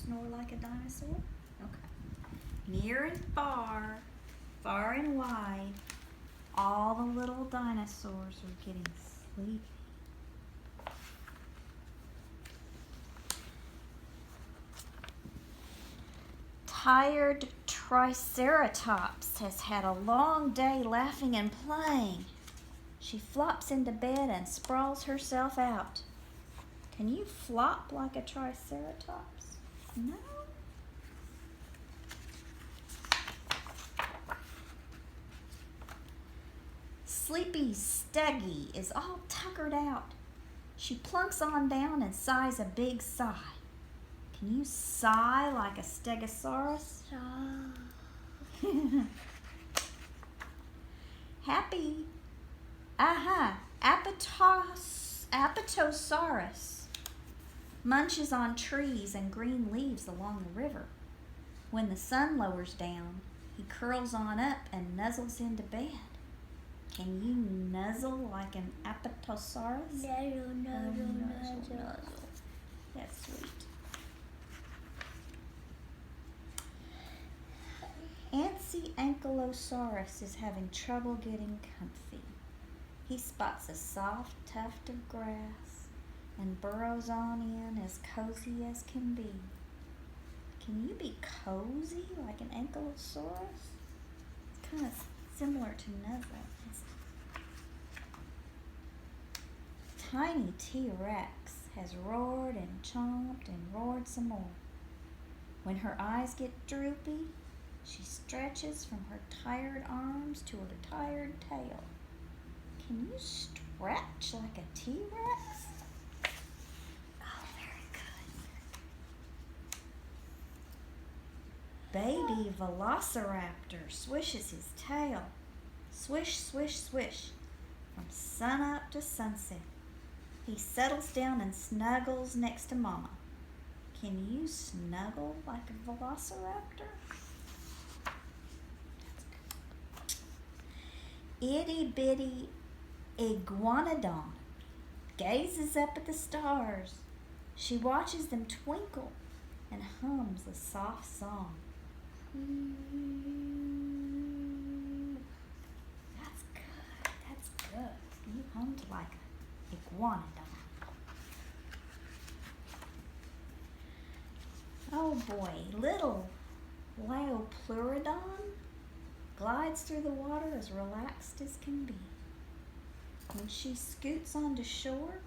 snore like a dinosaur? Okay. Near and far, far and wide, all the little dinosaurs are getting sleepy. Tired Triceratops has had a long day laughing and playing. She flops into bed and sprawls herself out. Can you flop like a Triceratops? No. Sleepy Steggy is all tuckered out. She plunks on down and sighs a big sigh. Can you sigh like a Stegosaurus? Happy, Apatosaurus munches on trees and green leaves along the river. When the sun lowers down, he curls on up and nuzzles into bed. Can you nuzzle like an Apatosaurus? Nuzzle. That's sweet. Ankylosaurus is having trouble getting comfy. He spots a soft tuft of grass and burrows on in as cozy as can be. Can you be cozy like an Ankylosaurus? It's kind of similar to nuzzle. Tiny T-Rex has roared and chomped and roared some more. When her eyes get droopy, she stretches from her tired arms to her tired tail. Can you stretch like a T-Rex? Oh, very good. Baby Velociraptor swishes his tail. Swish, swish, swish. From sun up to sunset. He settles down and snuggles next to Mama. Can you snuggle like a Velociraptor? Itty bitty Iguanodon gazes up at the stars. She watches them twinkle and hums a soft song. That's good. That's good. You hummed like an iguanodon. Oh boy, little Liopleurodon glides through the water as relaxed as can be. When she scoots onto shore,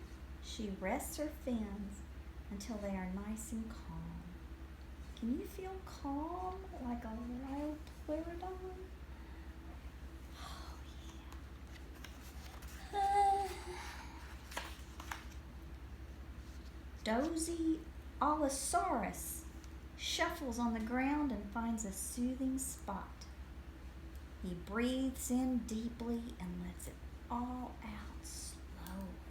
she rests her fins until they are nice and calm. Can you feel calm like a Liopleurodon? Oh yeah. Dozy Allosaurus shuffles on the ground and finds a soothing spot. He breathes in deeply and lets it all out slowly.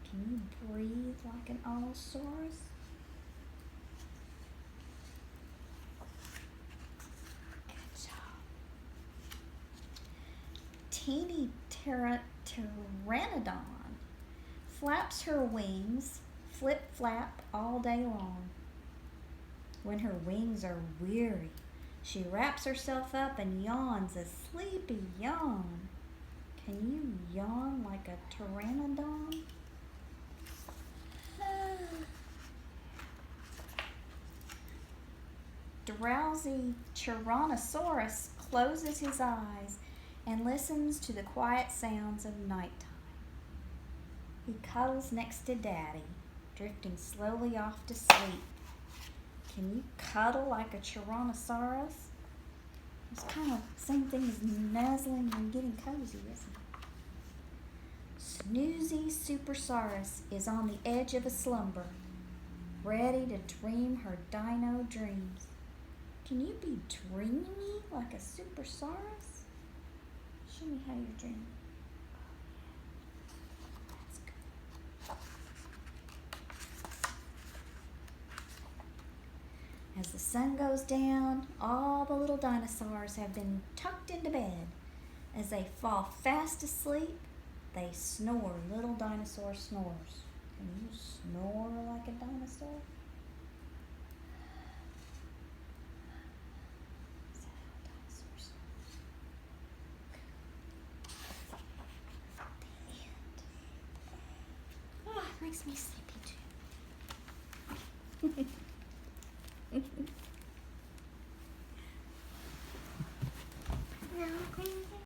Can you breathe like an Allosaurus? Good job. Teeny Pteranodon flaps her wings, flip-flap all day long. When her wings are weary, she wraps herself up and yawns a sleepy yawn. Can you yawn like a pteranodon? Drowsy Tyrannosaurus closes his eyes and listens to the quiet sounds of nighttime. He cuddles next to Daddy, drifting slowly off to sleep. Can you cuddle like a Tyrannosaurus? It's kind of the same thing as nuzzling and getting cozy, isn't it? Snoozy Supersaurus is on the edge of a slumber, ready to dream her dino dreams. Can you be dreamy like a Supersaurus? Show me how you're dreaming. That's good. As the sun goes down, all the little dinosaurs have been tucked into bed. As they fall fast asleep, they snore little dinosaur snores. Can you snore like a dinosaur? Makes me sleepy too.